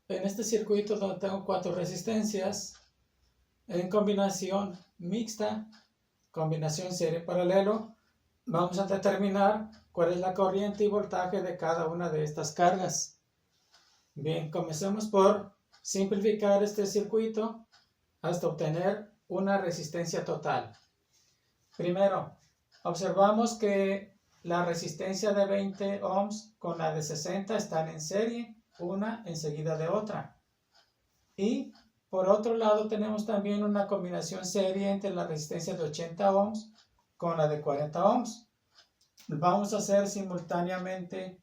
En este circuito donde tengo 4 resistencias, en combinación mixta, combinación serie paralelo, vamos a determinar cuál es la corriente y voltaje de cada una de estas cargas. Bien, comencemos por simplificar este circuito hasta obtener una resistencia total. Primero, observamos que la resistencia de 20 ohms con la de 60 están en serie, una enseguida de otra. Y por otro lado tenemos también una combinación serie entre la resistencia de 80 ohms con la de 40 ohms. Vamos a hacer simultáneamente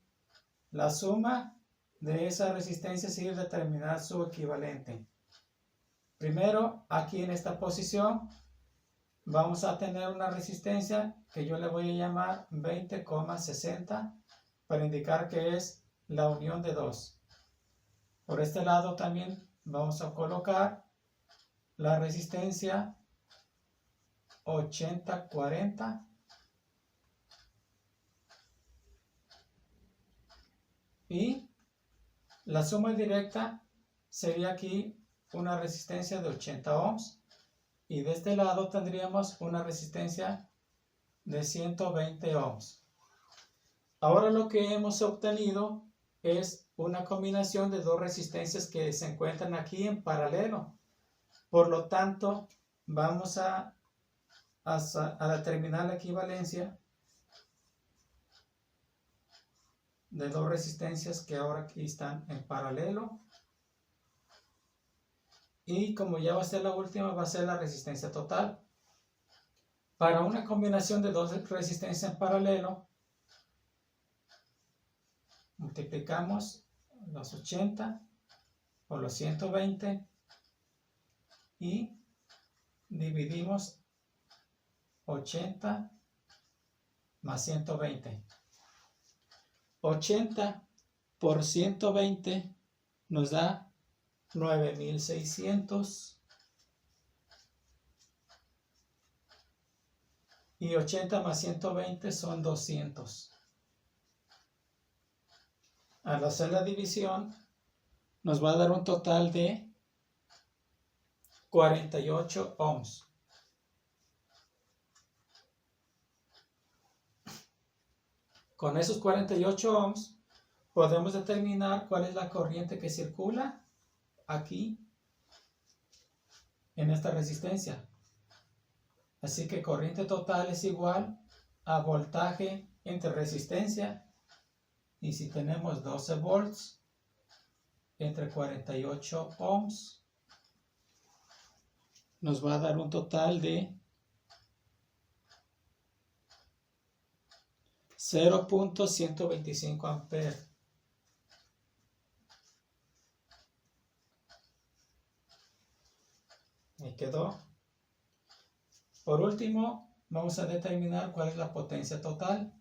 la suma de esas resistencias y determinar su equivalente. Primero, aquí en esta posición, vamos a tener una resistencia que yo le voy a llamar 20,60 para indicar que es la unión de dos. Por este lado también vamos a colocar la resistencia 80-40 y la suma directa sería aquí una resistencia de 80 ohms y de este lado tendríamos una resistencia de 120 ohms. Ahora lo que hemos obtenido es una combinación de dos resistencias que se encuentran aquí en paralelo. Por lo tanto, vamos a determinar la equivalencia de dos resistencias que ahora aquí están en paralelo. Y como ya va a ser la última, va a ser la resistencia total. Para una combinación de dos resistencias en paralelo, multiplicamos los 80 por los 120 y dividimos 80 más 120. 80 por 120 nos da 9600 y 80 más 120 son 200. Al hacer la división nos va a dar un total de 48 ohms. Con esos 48 ohms podemos determinar cuál es la corriente que circula aquí en esta resistencia. Así que corriente total es igual a voltaje entre resistencia, y si tenemos 12 volts entre 48 ohms, nos va a dar un total de 0.125 amperes. Ahí quedó. Por último, vamos a determinar cuál es la potencia total.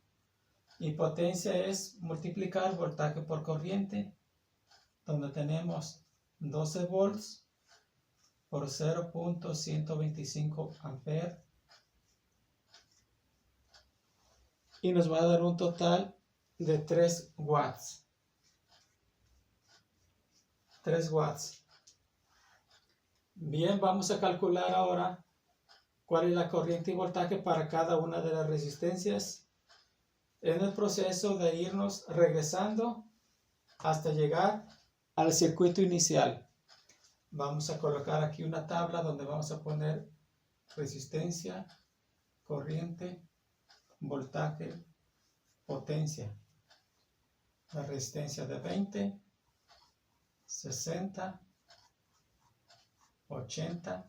Y potencia es multiplicar voltaje por corriente, donde tenemos 12 volts por 0.125 amperes. Y nos va a dar un total de 3 watts. 3 watts. Bien, vamos a calcular ahora cuál es la corriente y voltaje para cada una de las resistencias en el proceso de irnos regresando hasta llegar al circuito inicial. Vamos a colocar aquí una tabla donde vamos a poner resistencia, corriente, voltaje, potencia. La resistencia de 20, 60, 80,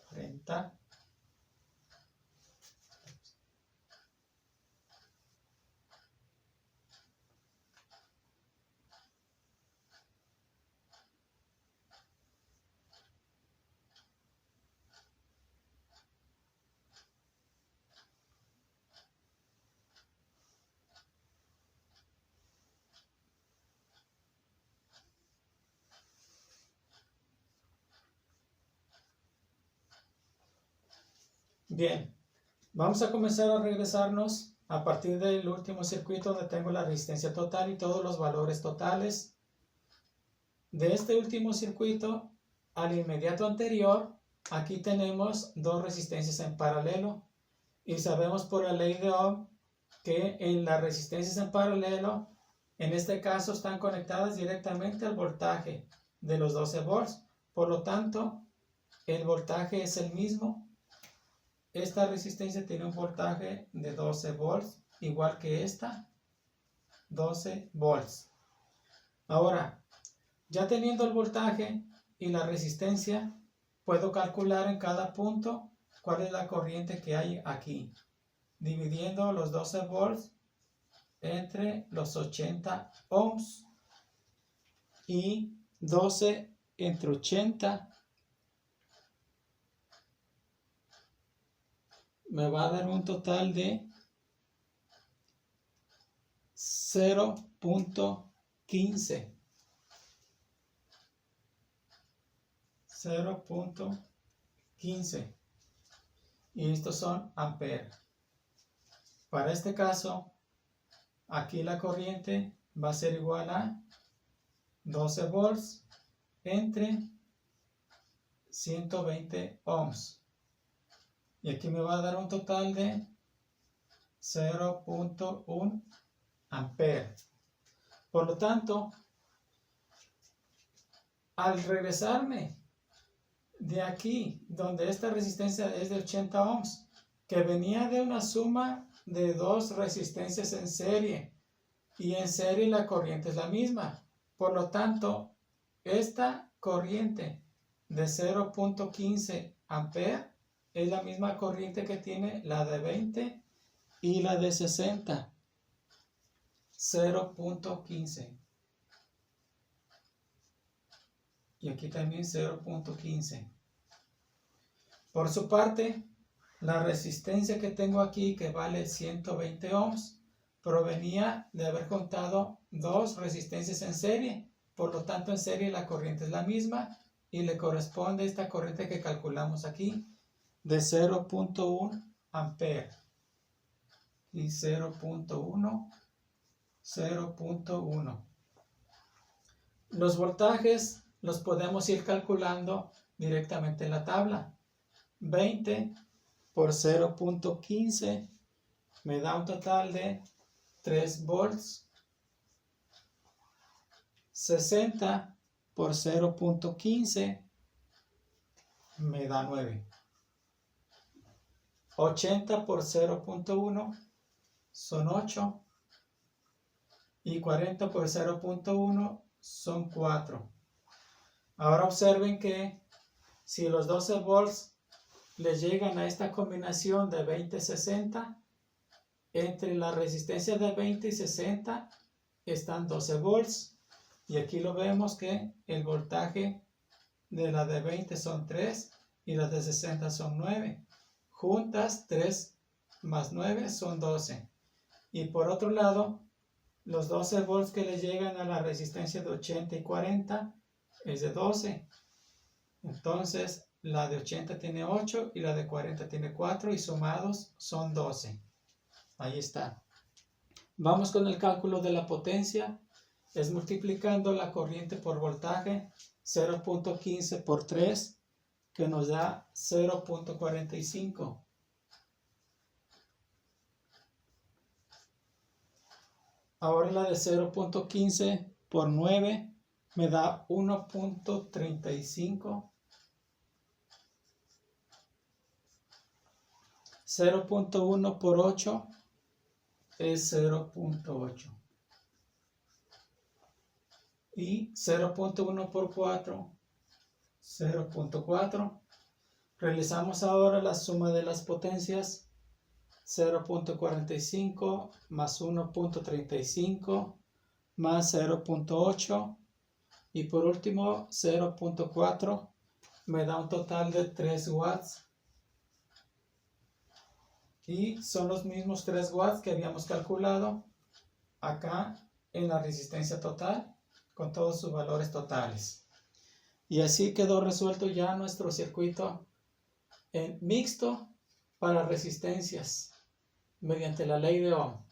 40, Bien, vamos a comenzar a regresarnos a partir del último circuito donde tengo la resistencia total y todos los valores totales. De este último circuito al inmediato anterior, aquí tenemos dos resistencias en paralelo y sabemos por la ley de Ohm que en las resistencias en paralelo, en este caso están conectadas directamente al voltaje de los 12 volts. Por lo tanto, el voltaje es el mismo. Esta resistencia tiene un voltaje de 12 volts, igual que esta, 12 volts. Ahora, ya teniendo el voltaje y la resistencia, puedo calcular en cada punto cuál es la corriente que hay aquí, dividiendo los 12 volts entre los 80 ohms y 12 entre 80 me va a dar un total de 0.15. 0.15 y estos son amperes. Para este caso, aquí la corriente va a ser igual a 12 volts entre 120 ohms. Y aquí me va a dar un total de 0.1 ampere. Por lo tanto, al regresarme de aquí, donde esta resistencia es de 80 ohms, que venía de una suma de dos resistencias en serie, y en serie la corriente es la misma. Por lo tanto, esta corriente de 0.15 ampere es la misma corriente que tiene la de 20 y la de 60. 0.15. Y aquí también 0.15. Por su parte, la resistencia que tengo aquí, que vale 120 ohms, provenía de haber contado dos resistencias en serie. Por lo tanto, en serie la corriente es la misma y le corresponde esta corriente que calculamos aquí de 0.1 ampere. Y 0.1, 0.1. Los voltajes los podemos ir calculando directamente en la tabla. 20 por 0.15 me da un total de 3 volts. 60 por 0.15 me da 9. 80 por 0.1 son 8. Y 40 por 0.1 son 4. Ahora observen que si los 12 volts le llegan a esta combinación de 20-60, entre la resistencia de 20 y 60 están 12 volts. Y aquí lo vemos que el voltaje de la de 20 son 3 y la de 60 son 9. Juntas 3 más 9 son 12. Y por otro lado, los 12 volts que le llegan a la resistencia de 80 y 40 es de 12. Entonces, la de 80 tiene 8 y la de 40 tiene 4 y sumados son 12. Ahí está. Vamos con el cálculo de la potencia. Es multiplicando la corriente por voltaje, 0.15 por 3, que nos da 0.45. Ahora la de 0.15 por 9 me da 1.35. 0.1 por 8 es 0.8. Y 0.1 por 4, 0.4. Realizamos ahora la suma de las potencias. 0.45 más 1.35 más 0.8 y por último 0.4 me da un total de 3 watts y son los mismos 3 watts que habíamos calculado acá en la resistencia total con todos sus valores totales. Y así quedó resuelto ya nuestro circuito mixto para resistencias mediante la ley de Ohm.